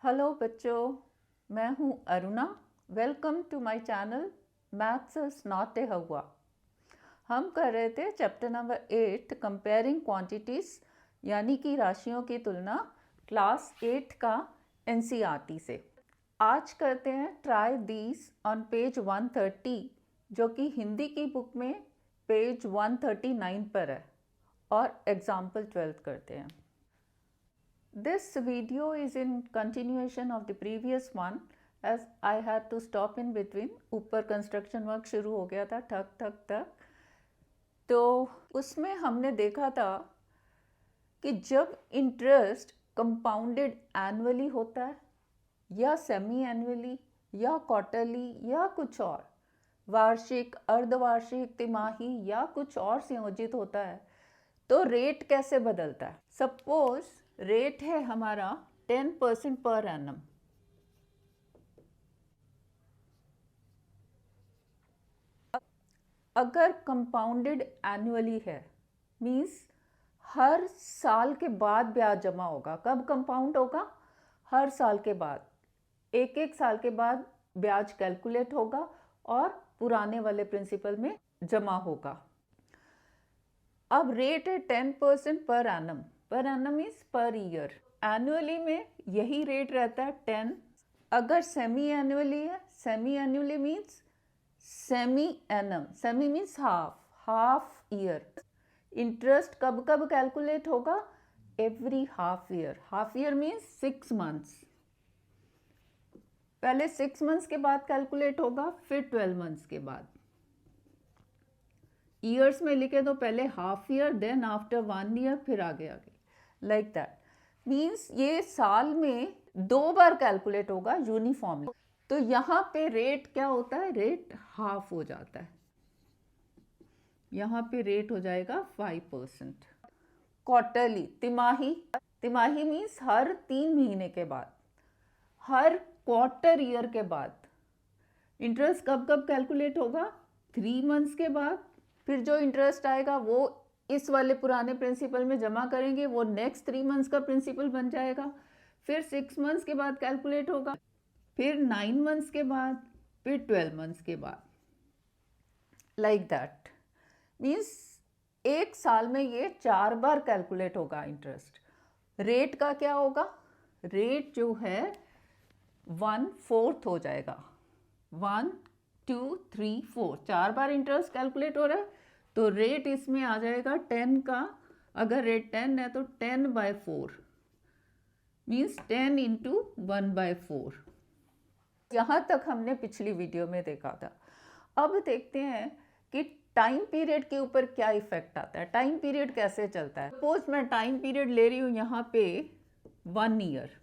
Hello बच्चों, मैं हूं Aruna. Welcome to my channel maths is not a हवा। हम कर रहे थे चैप्टर नंबर 8 कंपेयरिंग क्वांटिटीज यानी कि राशियों की तुलना क्लास 8 का एनसीईआरटी से। आज करते हैं ट्राई दीज ऑन पेज 130 जो कि हिंदी की बुक में पेज 139 पर है और एग्जाम्पल 12 करते हैं। This video is in continuation of the previous one as I had to stop in between. ऊपर कंस्ट्रक्शन वर्क शुरू हो गया था ठक ठक ठक। तो उसमें हमने देखा था कि जब इंटरेस्ट कंपाउंडेड एनुअली होता है या सेमी एनुअली या क्वार्टरली या कुछ और, वार्षिक, अर्धवार्षिक, तिमाही या कुछ और संयोजित होता है तो रेट कैसे बदलता है। सपोज रेट है हमारा 10% पर एनम। अगर कंपाउंडेड एनुअली है मींस हर साल के बाद ब्याज जमा होगा। कब कंपाउंड होगा? हर साल के बाद। एक एक साल के बाद ब्याज कैलकुलेट होगा और पुराने वाले प्रिंसिपल में जमा होगा। अब रेट है 10% per annum. Per annum is per year. Annually में यही रेट रहता है 10। अगर सेमी एनुअली है, semi annually means semi annum. Semi means half year. Interest कब कब कैलकुलेट होगा? Every half year. Half year means 6 months. पहले 6 मंथ्स के बाद कैलकुलेट होगा, फिर 12 मंथ्स के बाद। ईयर्स में लिखे तो पहले half year, then after 1 year, फिर आगे लाइक दैट। मीन्स ये साल में 2 बार कैलकुलेट होगा यूनिफॉर्मली। तो यहाँ पे रेट क्या होता है? रेट हाफ हो जाता है। यहाँ पे रेट हो जाएगा 5%। क्वार्टरली, तिमाही। तिमाही मीन्स हर 3 महीने के बाद, हर क्वार्टर ईयर के बाद। इंटरेस्ट कब कब कैलकुलेट होगा? 3 मंथ्स के बाद। फिर जो इंटरेस्ट आएगा वो इस वाले पुराने प्रिंसिपल में जमा करेंगे, वो नेक्स्ट 3 मंथ्स का प्रिंसिपल बन जाएगा। फिर 6 मंथ्स के बाद कैलकुलेट होगा, फिर 9 मंथ्स के बाद, फिर 12 मंथ्स के बाद, लाइक दैट। मीन्स एक साल में ये 4 बार कैलकुलेट होगा इंटरेस्ट। रेट का क्या होगा? रेट जो है 1/4 हो जाएगा। 1 2 3 4 4 बार इंटरेस्ट कैलकुलेट हो रहा है तो रेट इसमें आ जाएगा 10 का। अगर रेट 10 है तो 10/4 मीन्स 10 इंटू 1/4। यहाँ तक हमने पिछली वीडियो में देखा था। अब देखते हैं कि टाइम पीरियड के ऊपर क्या इफेक्ट आता है। टाइम पीरियड कैसे चलता है। सपोज मैं टाइम पीरियड ले रही हूँ यहाँ पे 1 ईयर।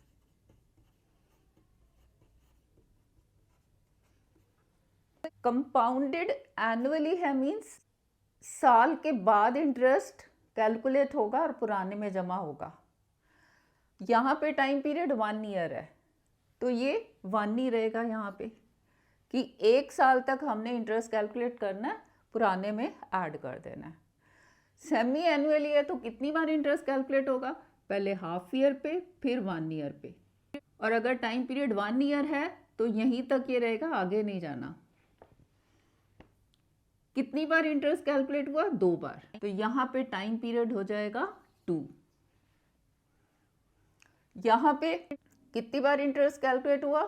कंपाउंडेड एनुअली है मीन्स साल के बाद इंटरेस्ट कैलकुलेट होगा और पुराने में जमा होगा। यहाँ पे टाइम पीरियड 1 ईयर है तो ये 1 ही रहेगा यहाँ पे कि एक साल तक हमने इंटरेस्ट कैलकुलेट करना है, पुराने में ऐड कर देना है। सेमी एनुअली है तो कितनी बार इंटरेस्ट कैलकुलेट होगा? पहले हाफ ईयर पे, फिर 1 ईयर पे। और अगर टाइम पीरियड 1 ईयर है तो यहीं तक ये रहेगा, आगे नहीं जाना। कितनी बार इंटरेस्ट कैलकुलेट हुआ? 2 बार। तो यहाँ पे टाइम पीरियड हो जाएगा 2। यहाँ पे कितनी बार इंटरेस्ट कैलकुलेट हुआ?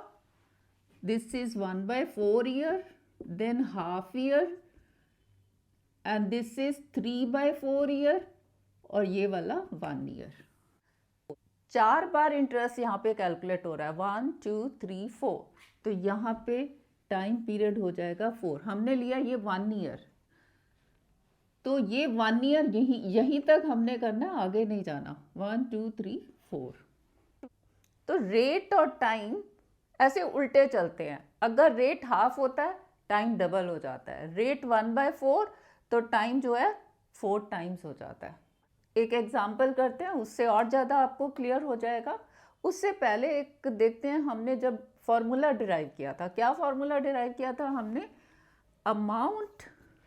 This is 1/4 year, than half year, and this is 3/4 year, और ये वाला 1 ईयर। 4 बार इंटरेस्ट यहाँ पे कैलकुलेट हो रहा है, 1 2 3 4। तो यहाँ पे टाइम पीरियड हो जाएगा 4। हमने लिया ये 1 ईयर तो ये 1 ईयर यहीं तक हमने करना, आगे नहीं जाना। 1 2 3 4। तो रेट और टाइम ऐसे उल्टे चलते हैं। अगर रेट हाफ होता है टाइम डबल हो जाता है। रेट 1/4 तो टाइम जो है 4 टाइम्स हो जाता है। एक एग्जाम्पल करते हैं, उससे और ज़्यादा आपको क्लियर हो जाएगा। उससे पहले एक देखते हैं हमने जब फॉर्मूला डिराइव किया था। क्या फॉर्मूला डिराइव किया था हमने? अमाउंट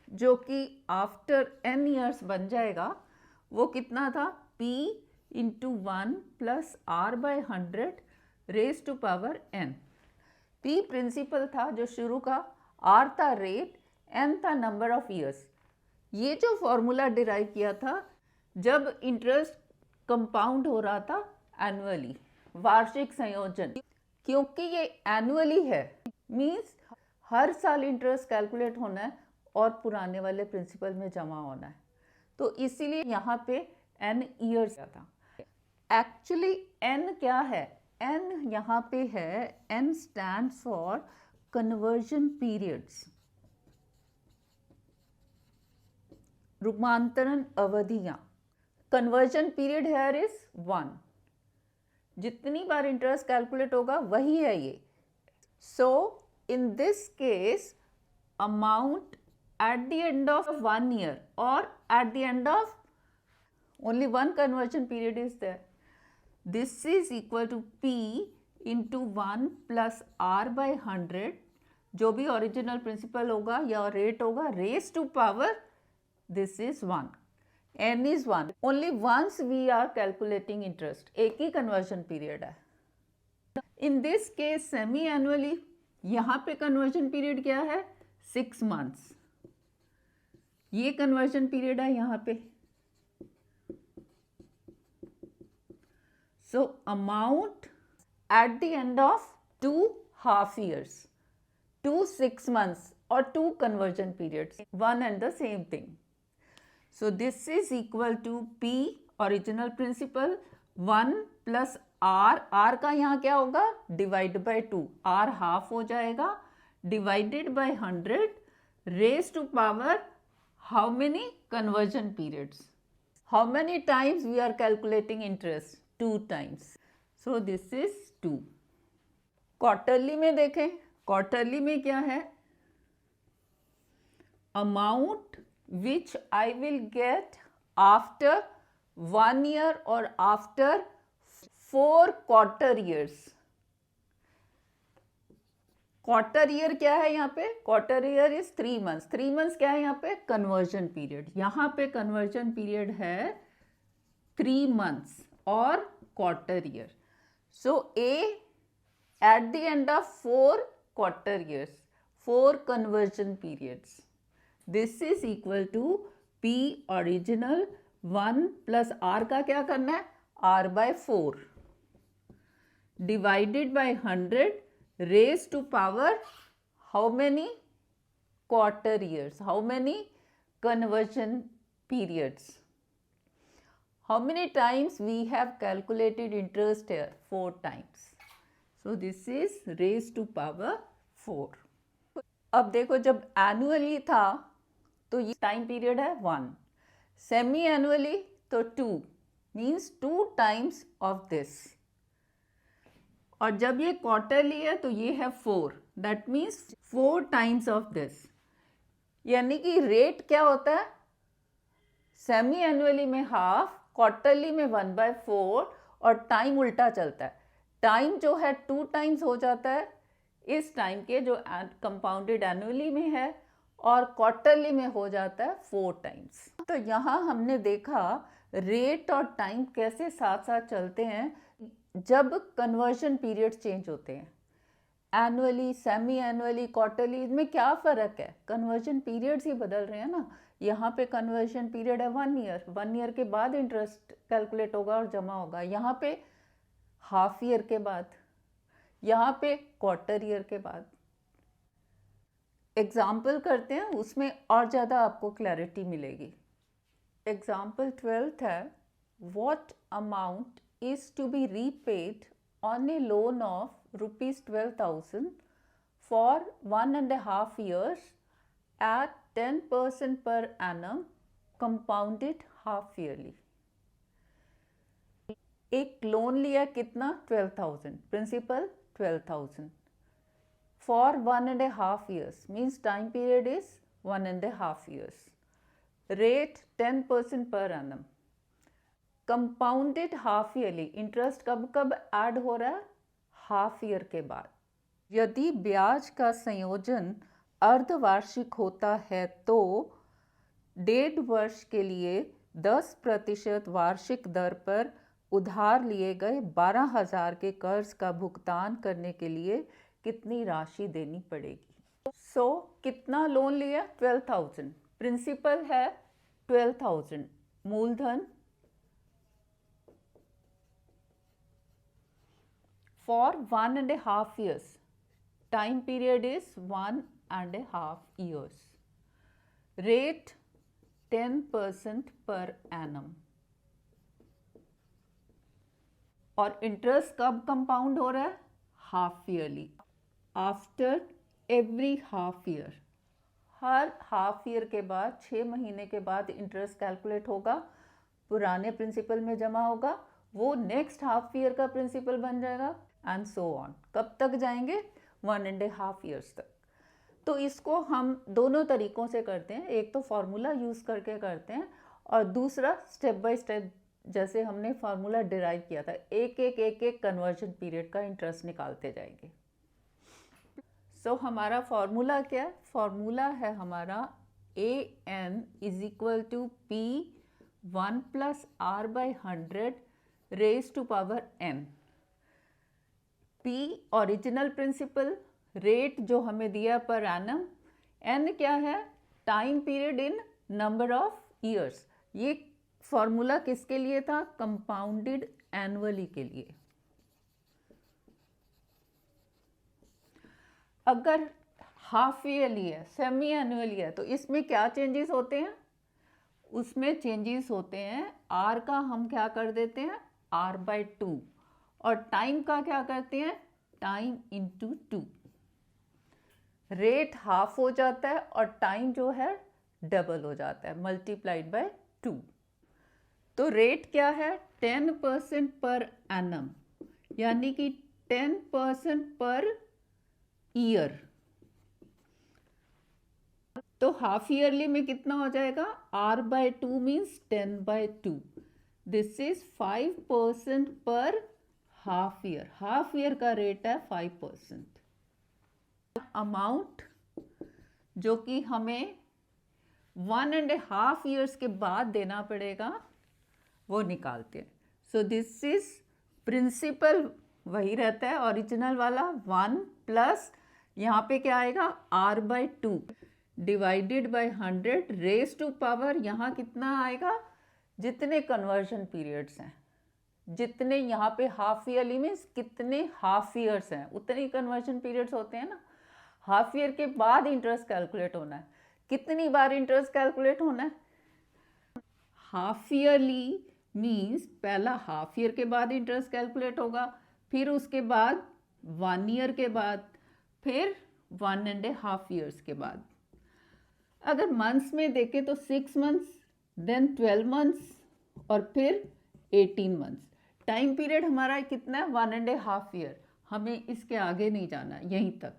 जो कि आफ्टर n ईयर्स बन जाएगा वो कितना था? P × 1 + R/100 raise to power n। p principal था जो शुरू का, r था रेट, n था नंबर ऑफ ईयर्स। ये जो फॉर्मूला डिराइव किया था जब इंटरेस्ट कंपाउंड हो रहा था एनुअली, वार्षिक संयोजन। क्योंकि ये एनुअली है मीन्स हर साल इंटरेस्ट कैलकुलेट होना है और पुराने वाले प्रिंसिपल में जमा होना है, तो इसीलिए यहाँ पे n ईयर्स था। एक्चुअली n क्या है, n यहाँ पे है, n stand for conversion periods, रूपांतरण अवधियां। Conversion period here is 1। जितनी बार इंटरेस्ट कैलकुलेट होगा वही है ये। So in this case amount at the end of 1 year or at the end of only one conversion period is there. This is equal to P into 1 plus R by 100, जो भी original principal होगा या rate होगा, raise to power this is 1, n is 1। only once we are calculating interest, एक ही conversion period है। इन this case semi annually, यहाँ पे conversion period क्या है, 6 months। ये कन्वर्जन पीरियड है यहाँ पे। So amount at the end of 2 half years, 2 6 months or 2 conversion periods, one and the same thing. So this is equal to P original principal 1 plus R, R का यहाँ क्या होगा, divide by 2, R half हो जाएगा, divided by 100, raise to power how many conversion periods, how many times we are calculating interest, 2 times, so this is 2। Quarterly में देखें, quarterly में क्या है, amount which I will get after 1 year or after 4 quarter years। Quarter year क्या है यहाँ पे, quarter year is 3 months। 3 months क्या है यहाँ पे, कन्वर्जन पीरियड। यहाँ पे कन्वर्जन पीरियड है 3 months और quarter year. So A eight the end of 4 quarter years, 4 conversion periods, this is equal to P original 1 plus R का क्या करना है, R by 4 divided by 100 raised to power how many quarter years, how many conversion periods, how many times we have calculated interest here, 4 times, so this is raised to power 4। अब देखो जब annually था तो ये time period है 1, semi annually तो 2 means 2 times of this, और जब ये क्वार्टरली है तो ये है 4, that means 4 times of this. यानी कि रेट क्या होता है, सेमी एनुअली में हाफ, क्वार्टरली में 1/4 और टाइम उल्टा चलता है। टाइम जो है 2 टाइम्स हो जाता है इस टाइम के जो कंपाउंडेड एनुअली में है, और क्वार्टरली में हो जाता है 4 टाइम्स। तो यहाँ हमने देखा रेट और टाइम कैसे साथ साथ चलते हैं जब कन्वर्जन पीरियड चेंज होते हैं। एनुअली, सेमी एनुअली, क्वार्टरली, इनमें क्या फ़र्क है, कन्वर्जन पीरियड्स ही बदल रहे हैं ना। यहाँ पे कन्वर्जन पीरियड है 1 ईयर, 1 ईयर के बाद इंटरेस्ट कैलकुलेट होगा और जमा होगा। यहाँ पे हाफ ईयर के बाद, यहाँ पे क्वार्टर ईयर के बाद। एग्जाम्पल करते हैं, उसमें और ज़्यादा आपको क्लैरिटी मिलेगी। एग्जाम्पल 12 है, what amount is to be repaid on a loan of rupees 12,000 for 1.5 years at 10% per annum compounded half yearly। एक लोन लिया कितना, 12,000, principal 12,000 for 1.5 years means time period is 1.5 years, rate 10% per annum, compounded half yearly, interest कब कब add हो रहा है, half year के बाद। यदि ब्याज का संयोजन अर्धवार्षिक होता है तो 1.5 वर्ष के लिए 10% वार्षिक दर पर उधार लिए गए 12,000 के कर्ज का भुगतान करने के लिए कितनी राशि देनी पड़ेगी। सो कितना लोन लिया? 12,000। प्रिंसिपल है 12,000। मूलधन for 1.5 years. Time period is 1.5 years. Rate 10% per annum. और इंटरेस्ट कब कंपाउंड हो रहा है? Half yearly, after every half year. हर हाफ ईयर के बाद 6 महीने के बाद इंटरेस्ट कैलकुलेट होगा, पुराने प्रिंसिपल में जमा होगा, वो नेक्स्ट हाफ ईयर का प्रिंसिपल बन जाएगा एंड सो ऑन। कब तक जाएंगे? 1.5 ईयर्स तक। तो इसको हम दोनों तरीक़ों से करते हैं, एक तो फार्मूला यूज़ करके करते हैं और दूसरा स्टेप बाय स्टेप, जैसे हमने फार्मूला डिराइव किया था, एक एक कन्वर्जन पीरियड का इंटरेस्ट निकालते जाएंगे। सो हमारा फार्मूला क्या है? फार्मूला है हमारा AN is equal to P1 + R/100 raise to power n। P original principal, rate जो हमें दिया पर एनम, n क्या है? Time period in number of years. ये फॉर्मूला किसके लिए था? कंपाउंडेड एनुअली के लिए। अगर हाफ ईयरली है, सेमी एनुअली है, तो इसमें क्या चेंजेस होते हैं? उसमें चेंजेस होते हैं, r का हम क्या कर देते हैं? r/2, और टाइम का क्या करते हैं? Time into 2। रेट हाफ हो जाता है और टाइम जो है डबल हो जाता है, मल्टीप्लाइड बाय 2। तो रेट क्या है? 10% पर एनम, यानी कि 10% पर ईयर। तो हाफ ईयरली में कितना हो जाएगा? r/2 means 10/2। दिस इज 5% पर हाफ ईयर। हाफ ईयर का रेट है 5%। अमाउंट जो कि हमें 1.5 ईयर्स के बाद देना पड़ेगा, वो निकालते हैं। सो दिस इज प्रिंसिपल वही रहता है ओरिजिनल वाला 1 प्लस यहाँ पे क्या आएगा? r/2 divided by 100 raise to power, यहाँ कितना आएगा? जितने कन्वर्जन पीरियड्स हैं, जितने यहाँ पे हाफ ईयरली मीन्स कितने हाफ ईयर्स हैं, उतने ही कन्वर्जन पीरियड्स होते हैं ना। हाफ ईयर के बाद इंटरेस्ट कैलकुलेट होना है। कितनी बार इंटरेस्ट कैलकुलेट होना है? हाफ ईयरली मीन्स पहला हाफ ईयर के बाद इंटरेस्ट कैलकुलेट होगा, फिर उसके बाद 1 ईयर के बाद, फिर 1.5 ईयर्स के बाद। अगर मंथ्स में देखें तो 6 मंथ्स, देन 12 मंथ्स और फिर 18 मंथ्स। टाइम पीरियड हमारा कितना है? 1.5 ईयर। हमें इसके आगे नहीं जाना, यहीं तक।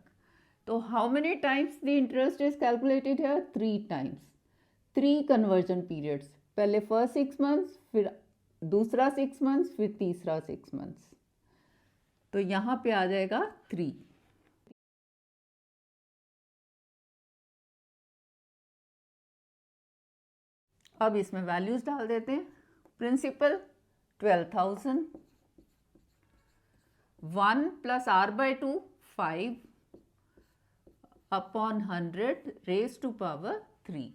तो how many times the interest is calculated है? 3 टाइम्स। 3 कन्वर्जन पीरियड्स, पहले फर्स्ट 6 मंथ्स, फिर दूसरा 6 मंथ्स, फिर तीसरा 6 मंथ्स। तो यहाँ पे आ जाएगा 3। अब इसमें वैल्यूज डाल देते हैं। Principal 12,000, 1 + r/2 5 upon 100 raised to power 3।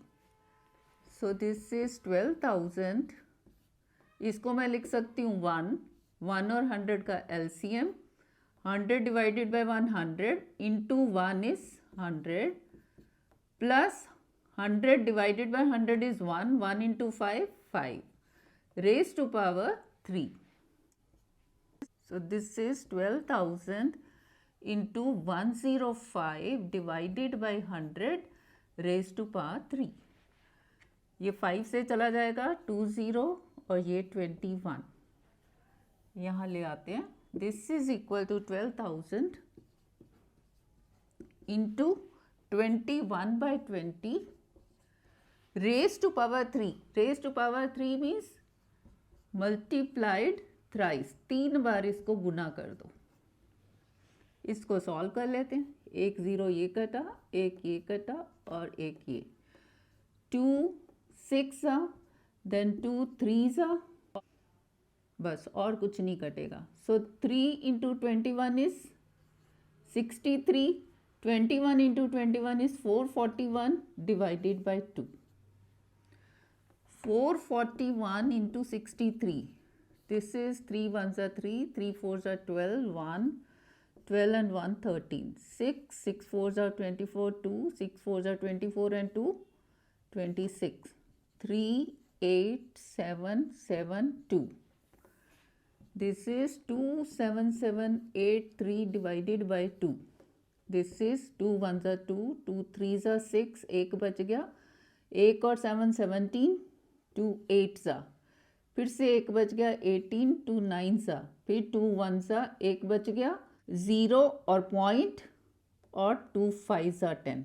So this is 12,000। इसको मैं लिख सकती हूँ 1 और 100 का LCM, 100 divided by 100 into 1 is 100 plus 100 divided by 100 is 1 into 5 raised to power 3। So this is 12,000 into 105 divided by 100 raised to power 3। ये 5 से चला जाएगा 20 और ये 21 यहाँ ले आते हैं। This is equal to 12,000 into 21/20 raise to power 3। Raise to power 3 means multiplied thrice, 3 बार इसको गुना कर दो। इसको सॉल्व कर लेते हैं। 1 0 ये कटा, 1 ये कटा और 1 ये। 2 6 देन 2 3 बस, और कुछ नहीं कटेगा। सो 3 into 21 is 63, 21 into 21 is 441 divided by 2। 441 into 63. This is 3 ones are 3, 3 fours are 12, 1, 12 and 1, 13. 6, 6 fours are 24, 2, 6 fours are 24 and 2, 26. 3, 8, 7, 7, 2. This is 27783 divided by 2. This is 2 ones are 2, 2 threes are 6, एक बच गया, एक और 7 17, 2 8 सा, फिर से एक बच गया 18, 2 9 सा, फिर 2 1 सा, एक बच गया 0 और पॉइंट, और 2 5 सा 10।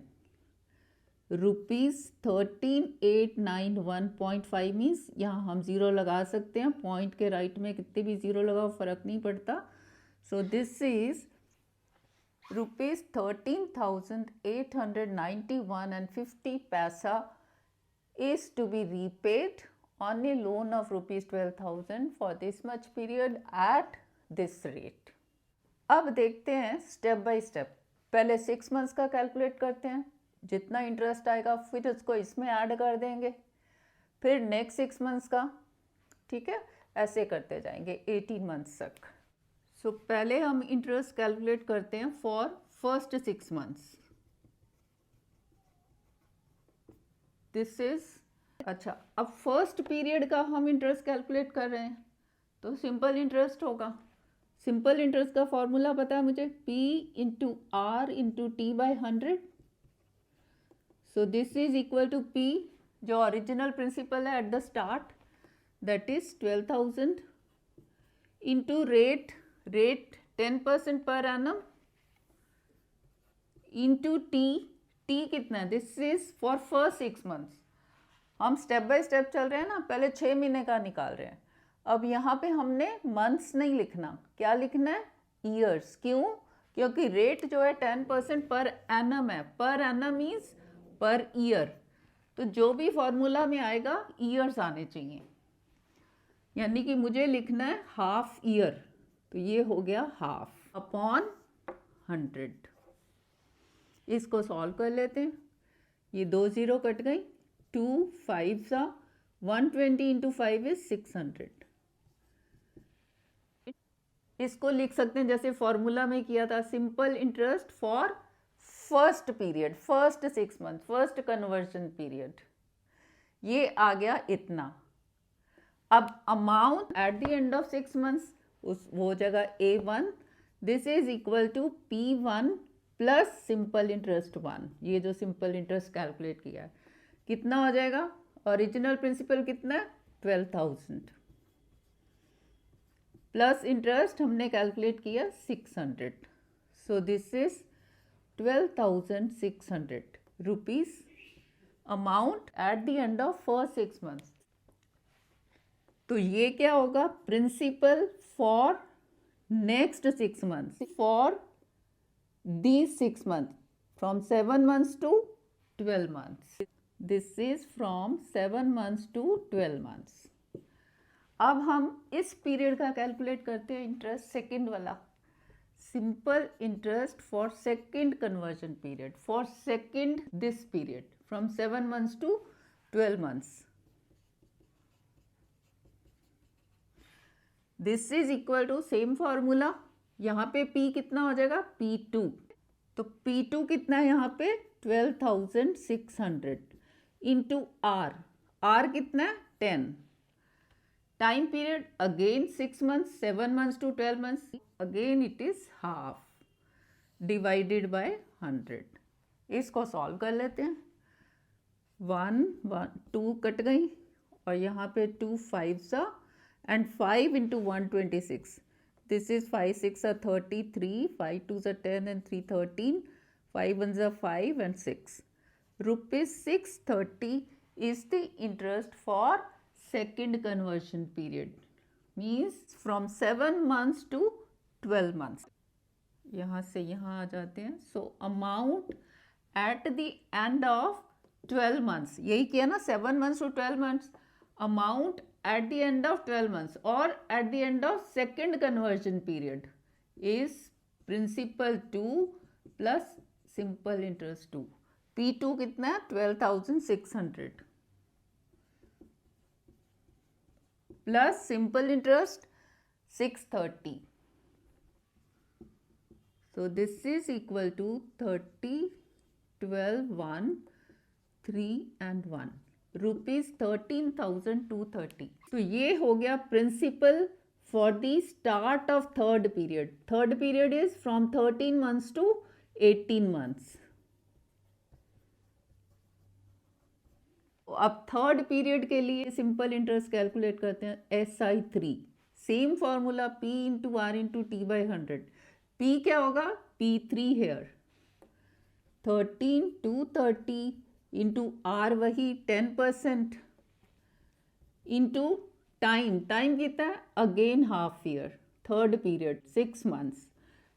₹13891.5 मीन्स यहाँ हम ज़ीरो लगा सकते हैं, पॉइंट के राइट में कितने भी ज़ीरो लगाओ फ़र्क नहीं पड़ता। So this is ₹13,891.50 is to be repaid on a loan of ₹12,000 for this much period at this rate. अब देखते हैं स्टेप बाय स्टेप। पहले 6 मंथ्स का कैलकुलेट करते हैं, जितना इंटरेस्ट आएगा फिर उसको इसमें ऐड कर देंगे, फिर नेक्स्ट 6 मंथ्स का, ठीक है, ऐसे करते जाएंगे 18 मंथ्स तक। सो पहले हम इंटरेस्ट कैलकुलेट करते हैं for first 6 months. This is, अच्छा, अब फर्स्ट पीरियड का हम इंटरेस्ट कैलकुलेट कर रहे हैं तो सिंपल इंटरेस्ट होगा। सिंपल इंटरेस्ट का फॉर्मूला पता है मुझे, P into R into T by 100। So this is equal to P, जो ओरिजिनल प्रिंसिपल है at the start, that is 12,000 into rate 10% per annum into T कितना है, this is for first 6 months. हम step by step चल रहे हैं ना, पहले 6 महीने का निकाल रहे हैं। अब यहाँ पे हमने मंथ्स नहीं लिखना, क्या लिखना है, ईयर्स। क्यों? क्योंकि रेट जो है 10% पर एनम है, per annum means per year, तो जो भी फॉर्मूला में आएगा ईयर्स आने चाहिए, यानी कि मुझे लिखना है हाफ ईयर, तो ये हो गया हाफ अपॉन 100। इसको सॉल्व कर लेते हैं, ये 2 0 कट गई, 2 5 सा, 120 इंटू 5 इज 600। इसको लिख सकते हैं जैसे फॉर्मूला में किया था, simple interest for first period, first 6 month, first conversion period, ये आ गया इतना। अब amount at the end of 6 months, उस वो जगह A1, this is equal to P1 plus simple interest 1। ये जो सिंपल इंटरेस्ट कैलकुलेट किया है कितना हो जाएगा, ओरिजिनल प्रिंसिपल कितना है 12,000 प्लस इंटरेस्ट हमने कैलकुलेट किया 600। So this is 12,600 rupees amount at the end of first 6 months. तो ये क्या होगा, principal for next 6 months, for these 6 months, from 7 months to 12 months. This is from 7 months to 12 months. अब हम इस period का कैलकुलेट करते हैं इंटरेस्ट, सेकेंड वाला, simple interest for second conversion period, for second this period from 7 months to 12 months. This is equal to same formula, यहाँ पे P कितना हो जाएगा, P2, तो P2 कितना है यहाँ पे 12,600 इंटू R कितना है 10। Time period again 6 months, 7 months to 12 months, again it is half divided by 100। इसको सॉल्व कर लेते हैं, 1 2 कट गई, और यहाँ पे 2 5 सा, and 5 into 126, this is 5 6 are 33, 5 2s are 10 and 3 13, 5 1s are 5 and 6. Rupees 630 is the interest for second conversion period, means from 7 months to 12 months. यहाँ से यहाँ आ जाते हैं। So amount at the end of 12 months, यही किया ना, 7 months to 12 months, amount at the end of 12 months or at the end of second conversion period is principal 2 plus simple interest 2. P2 कितना है 12,600 plus simple interest 630. So this is equal to 30, 12, 1, 3 and 1 rupees 13,230. तो ये हो गया principal for the start of third period. Third period is from 13 months to 18 months. अब third period के लिए simple interest calculate करते हैं. SI3 same formula P into R into T by 100. P क्या होगा P3 हेयर 13,230 इंटू आर वही 10% into time. Time कितना है again half year. Third period 6 months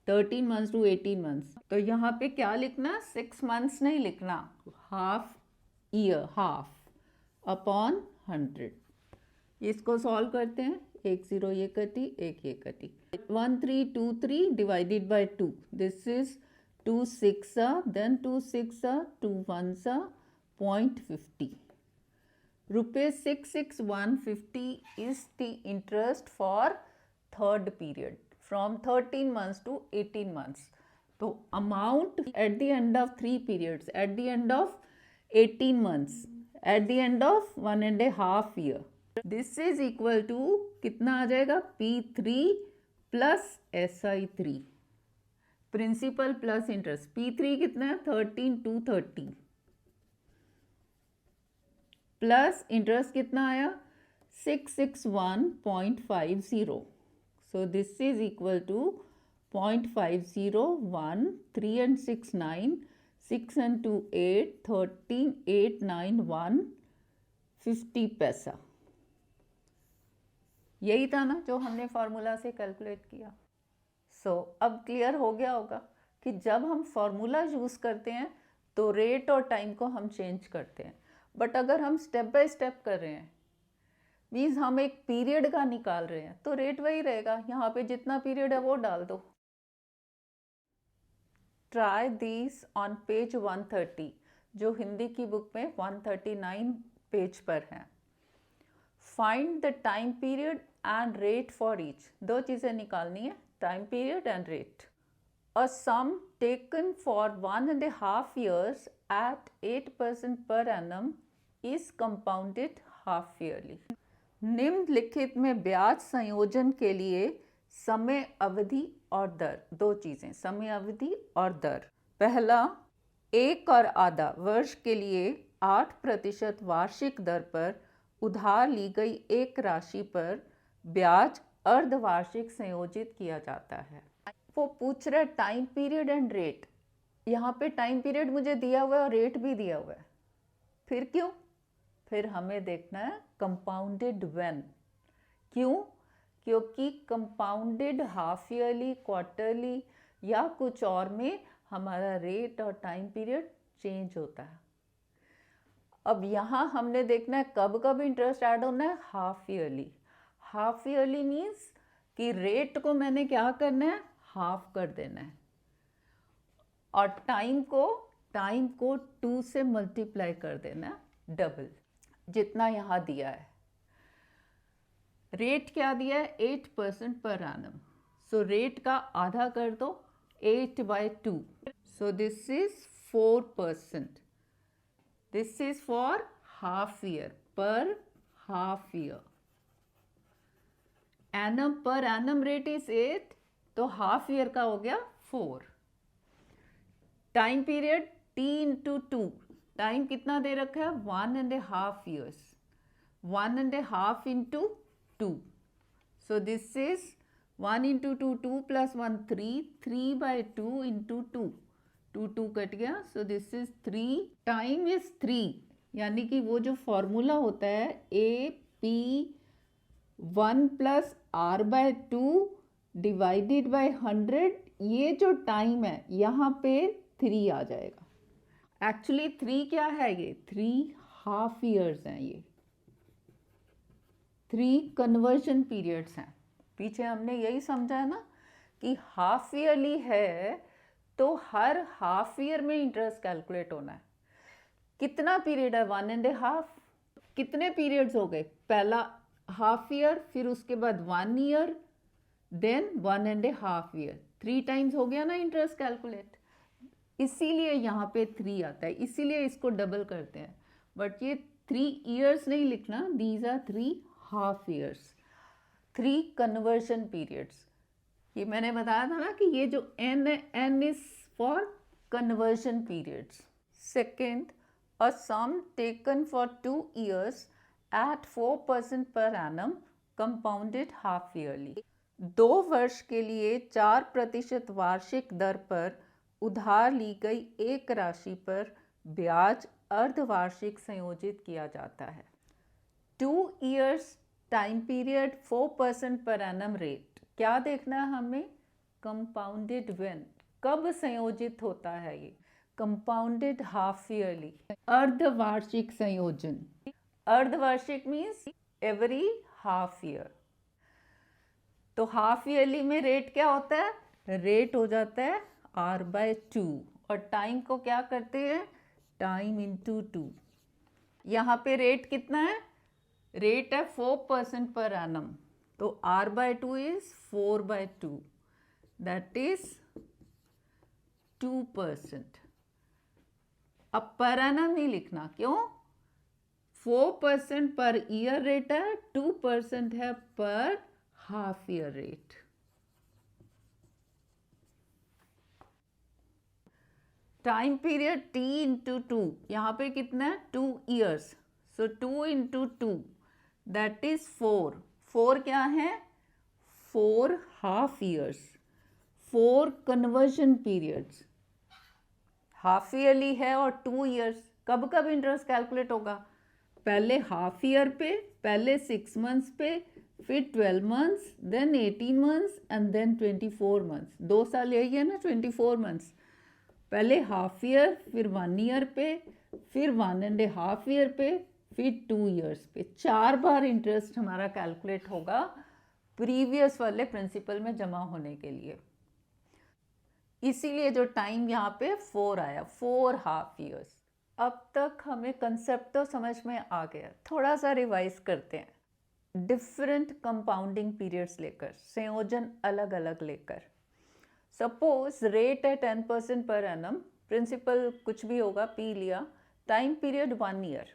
13 months to 18 months. तो यहाँ पे क्या लिखना 6 months नहीं लिखना हाफ ईयर हाफ अपॉन 100. इसको सॉल्व करते हैं. एक 0 ये कटी एक ये कटी. 1323 divided by 2. This is 2 6 then 2 6 2 1 0.50. Rupees 66150 is the interest for third period from 13 months to 18 months. तो amount at the end of 3 periods, at the end of 18 months, at the end of 1.5 year. This is equal to कितना आ जाएगा P3 plus SI3. Principal plus interest. P3 कितना है 13,230 plus interest कितना आया 661.50. So this is equal to 0.50 3 and 6 9 6 and 2 8 13 8 9 1 50 पैसा. यही था ना जो हमने फार्मूला से कैलकुलेट किया. सो अब क्लियर हो गया होगा कि जब हम फार्मूला यूज़ करते हैं तो रेट और टाइम को हम चेंज करते हैं. बट अगर हम स्टेप बाय स्टेप कर रहे हैं मीन्स हम एक पीरियड का निकाल रहे हैं तो रेट वही रहेगा. यहाँ पे जितना पीरियड है वो डाल दो. ट्राई दिस ऑन पेज 130 जो हिंदी की बुक में 139 पेज पर है. Find the time period and rate for each. 2 चीज़ें निकालनी है time period and rate. A sum taken for 1.5 years at 8% per annum is compounded half yearly. निम्नलिखित में ब्याज संयोजन के लिए समय अवधि और दर. 2 चीज़ें समय अवधि और दर. पहला 1 और आधा वर्ष के लिए 8% वार्षिक दर पर उधार ली गई एक राशि पर ब्याज अर्धवार्षिक संयोजित किया जाता है. वो पूछ रहा है टाइम पीरियड एंड रेट. यहाँ पे टाइम पीरियड मुझे दिया हुआ है और रेट भी दिया हुआ है. फिर क्यों? फिर हमें देखना है कंपाउंडेड व्हेन. क्यों? क्योंकि कंपाउंडेड हाफ ईयरली क्वार्टरली या कुछ और में हमारा रेट और टाइम पीरियड चेंज होता है. अब यहाँ हमने देखना है कब कब इंटरेस्ट ऐड होना है half yearly. Half yearly means कि रेट को मैंने क्या करना है हाफ कर देना है और टाइम को 2 से मल्टीप्लाई कर देना है डबल जितना यहाँ दिया है. रेट क्या दिया है 8% पर एनम. सो रेट का आधा कर दो 8/2. So this is 4%. This is for half year per half year. Annum per annum rate is 8 तो हाफ ईयर का हो गया 4. Time period T into 2. Time कितना दे रखा है 1.5 years. 1.5 into 2. So this is 1 into 2 2 plus 1 3 3/2 into 2 2 2 cut गया. So this is 3. Time is 3 यानी कि वो जो फॉर्मूला होता है AP 1 plus R/2 divided by 100. ये जो टाइम है यहाँ पे 3 आ जाएगा. एक्चुअली 3 क्या है ये 3 हाफ ईयर्स हैं. ये 3 कन्वर्जन पीरियड्स हैं। पीछे हमने यही समझा है ना कि हाफ ईयरली है तो हर हाफ ईयर में इंटरेस्ट कैलकुलेट होना है। कितना पीरियड है? 1.5। कितने पीरियड्स हो गए? पहला हाफ ईयर, फिर उसके बाद 1 ईयर, देन 1.5 ईयर। 3 टाइम्स हो गया ना इंटरेस्ट कैलकुलेट। इसीलिए यहाँ पे 3 आता है, इसीलिए इसको डबल करते हैं। बट ये 3 ईयर्स नहीं लिखना, these are 3 half years, 3 conversion periods. ये मैंने बताया था ना कि ये जो n है, n is for conversion periods. Second, a sum taken for 2 years at 4% per annum compounded half yearly। 2 वर्ष के लिए 4% वार्षिक दर पर उधार ली गई एक राशि पर ब्याज अर्धवार्षिक संयोजित किया जाता है। 2 years टाइम पीरियड 4% पर एनम रेट। क्या देखना है हमें? कंपाउंडेड व्हेन, कब संयोजित होता है ये? कंपाउंडेड हाफ ईयरली, अर्धवार्षिक संयोजन। अर्धवार्षिक मीन्स एवरी हाफ ईयर। तो हाफ ईयरली में रेट क्या होता है? रेट हो जाता है R/2 और टाइम को क्या करते हैं? Time into 2। यहाँ पे रेट कितना है? रेट है 4% पर एनम, तो R/2 इज 4/2, दैट इज 2%। अब पर एनम नहीं लिखना, क्यों? 4% पर ईयर रेट है, 2% है पर half year rate. Time period T into 2, यहाँ पे कितना है? 2 years, so 2 into 2 that is 4। 4 क्या है? 4 half years, 4 conversion periods. Half yearly है और 2 ईयर्स। कब कब इंटरेस्ट कैलकुलेट होगा? पहले हाफ ईयर पे, पहले 6 मंथ्स पे, फिर 12 months, then 18 months and then 24 months. 2 साल यही है ना, 24 मंथ्स। पहले हाफ ईयर, फिर 1 ईयर पे, फिर 1.5 ईयर पे, फिर 2 ईयर्स पे। 4 बार इंटरेस्ट हमारा कैलकुलेट होगा प्रीवियस वाले प्रिंसिपल में जमा होने के लिए। इसीलिए जो टाइम यहाँ पे 4 आया, 4 हाफ ईयर्स। अब तक हमें कंसेप्ट तो समझ में आ गया, थोड़ा सा रिवाइज करते हैं। डिफरेंट कंपाउंडिंग पीरियड्स लेकर, संयोजन अलग अलग लेकर। सपोज रेट है 10% पर एनम, प्रिंसिपल कुछ भी होगा, P लिया, टाइम पीरियड 1 ईयर।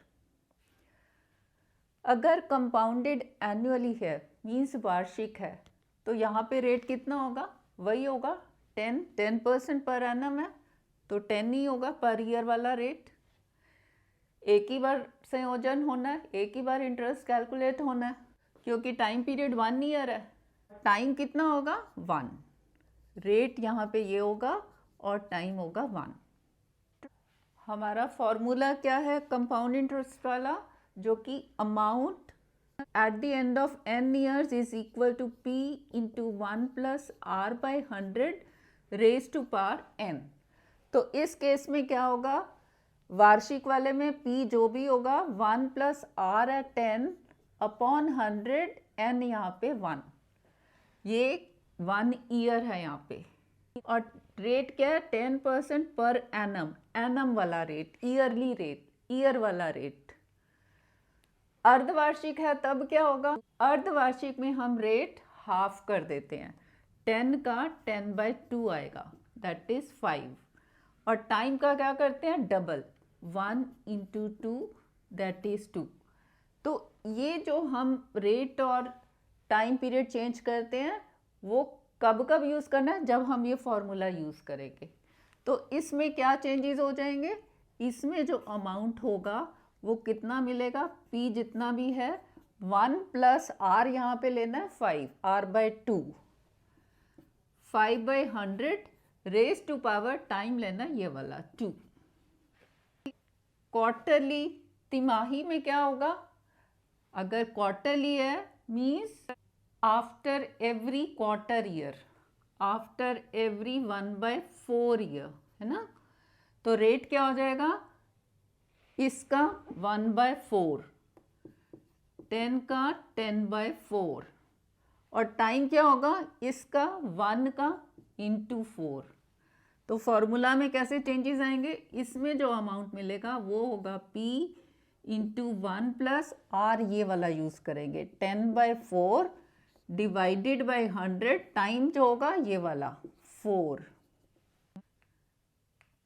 अगर कंपाउंडेड एनुअली है, मीन्स वार्षिक है, तो यहाँ पे रेट कितना होगा? वही होगा 10% पर एनम है तो 10 ही होगा पर ईयर वाला रेट। एक ही बार संयोजन होना है, एक ही बार इंटरेस्ट कैलकुलेट होना है, क्योंकि टाइम पीरियड 1 ईयर है। टाइम कितना होगा? 1। रेट यहाँ पे ये होगा और टाइम होगा 1। हमारा फॉर्मूला क्या है कंपाउंड इंटरेस्ट वाला? जो कि amount at the end of n years is equal to P into 1 plus R/100 raise to power n। तो इस केस में क्या होगा? वार्षिक वाले में P जो भी होगा 1 प्लस R है 10 अपॉन 100, n यहाँ पे 1। ये 1 ईयर है यहाँ पे। और रेट क्या है? 10% पर एनम, एनम वाला रेट, ईयरली रेट, ईयर वाला रेट। अर्धवार्षिक है तब क्या होगा? अर्धवार्षिक में हम रेट हाफ कर देते हैं, 10 का 10/2 आएगा, दैट इज 5। और टाइम का क्या करते हैं? Double, 1 into 2 that is 2। तो ये जो हम रेट और टाइम पीरियड चेंज करते हैं वो कब कब यूज़ करना है? जब हम ये फॉर्मूला यूज़ करेंगे। तो इसमें क्या चेंजेस हो जाएंगे? इसमें जो अमाउंट होगा वो कितना मिलेगा? P जितना भी है 1 प्लस R यहाँ पे लेना है 5, R/2, 5/100 raise to power time लेना ये वाला 2। क्वार्टरली, तिमाही में क्या होगा? अगर क्वार्टरली है means after every quarter year, after every 1/4 year, है ना? तो रेट क्या हो जाएगा इसका? 1/4। 10 का 10/4 और टाइम क्या होगा इसका 1 का इंटू 4। तो फॉर्मूला में कैसे चेंजेस आएंगे, इसमें जो अमाउंट मिलेगा वो होगा P इंटू 1 प्लस R, ये वाला यूज़ करेंगे 10/4 डिवाइडेड बाई 100, टाइम जो होगा ये वाला 4।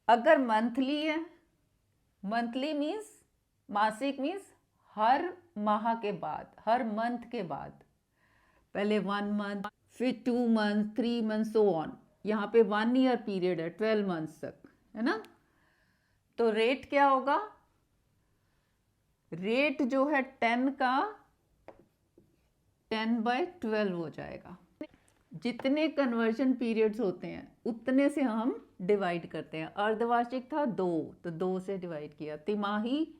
अगर मंथली है, मंथली मीन्स मासिक मीन्स हर माह के बाद, हर मंथ के बाद, पहले 1 मंथ फिर 2 मंथ 3 मंथ सो ऑन। यहाँ पे 1 ईयर पीरियड है 12 मंथ्स तक, है ना। तो रेट क्या होगा, रेट जो है 10 का 10/12 हो जाएगा। जितने कन्वर्जन पीरियड्स होते हैं उतने से हम डिवाइड करते हैं। अर्धवार्षिक था 2 तो 2 से डिवाइड किया, तिमाही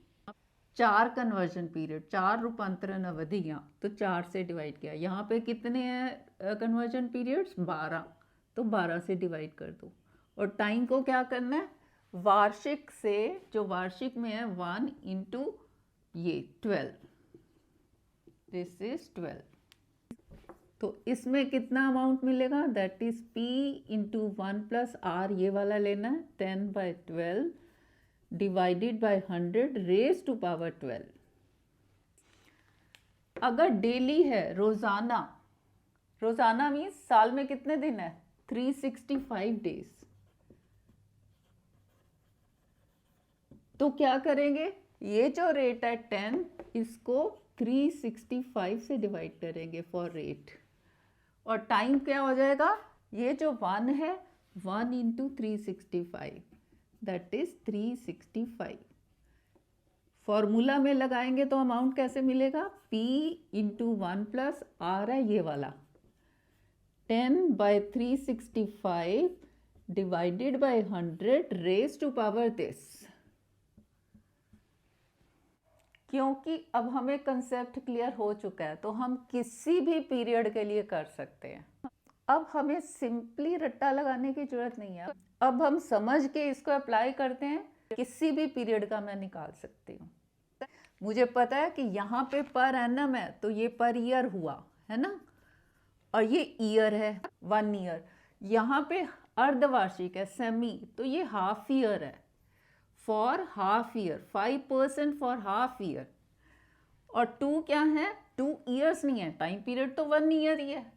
4 कन्वर्जन पीरियड, 4 रूपांतरण अवधियाँ, तो 4 से डिवाइड किया। यहाँ पे कितने हैं कन्वर्जन पीरियड्स, 12, तो 12 से डिवाइड कर दो। और टाइम को क्या करना है, वार्षिक से, जो वार्षिक में है 1 इंटू ये 12, दिस इज 12। तो इसमें कितना अमाउंट मिलेगा, that is P into 1 plus R, ये वाला लेना है 10/12 divided by 100 raise to power 12। अगर डेली है, रोजाना, रोजाना मीन्स साल में कितने दिन है 365 डेज, तो क्या करेंगे, ये जो रेट है 10 इसको 365 से डिवाइड करेंगे फॉर रेट, और टाइम क्या हो जाएगा, ये जो 1 है 1 इंटू 365 दैट इज 365। फॉर्मूला में लगाएंगे तो अमाउंट कैसे मिलेगा, P इंटू 1 प्लस R है ये वाला 10/365 divided by 100 raise to power this. क्योंकि अब हमें कंसेप्ट क्लियर हो चुका है तो हम किसी भी पीरियड के लिए कर सकते हैं। अब हमें सिंपली रट्टा लगाने की जरूरत नहीं है, अब हम समझ के इसको अप्लाई करते हैं, किसी भी पीरियड का मैं निकाल सकती हूँ। मुझे पता है कि यहाँ पे पर एनम है तो ये पर ईयर हुआ, है ना, और ये ईयर है 1 ईयर। यहाँ पे अर्धवार्षिक है सेमी, तो ये हाफ ईयर है, for half year 5% for half year. और 2 क्या है, 2 ईयर्स नहीं है, टाइम पीरियड तो 1 ईयर ही है।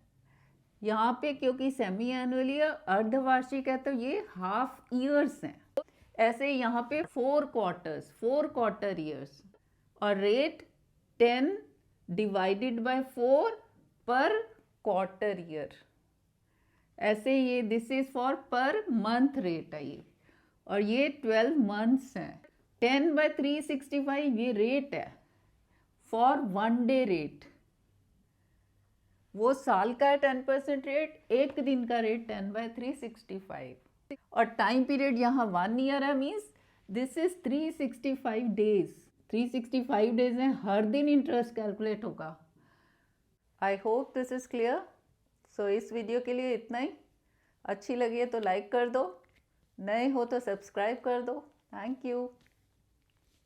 यहाँ पे क्योंकि सेमी एनुअली अर्धवार्षिक है तो ये हाफ ईयर्स हैं। ऐसे यहाँ पे 4 क्वार्टर्स, 4 क्वार्टर ईयर्स, और रेट 10 डिवाइडेड बाय 4 पर क्वार्टर ईयर। ऐसे ये this is for per month rate है ये, और ये 12 मंथ्स हैं। 10/365 ये रेट है फॉर 1 डे रेट, वो साल का है 10% रेट, एक दिन का रेट 10/365, और टाइम पीरियड यहाँ 1 ईयर है, means this is 365 days. 365 days हैं, हर दिन इंटरेस्ट कैलकुलेट होगा। I hope this is clear. So इस वीडियो के लिए इतना ही। अच्छी लगी है तो लाइक कर दो, नए हो तो सब्सक्राइब कर दो। Thank you,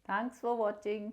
thanks for watching.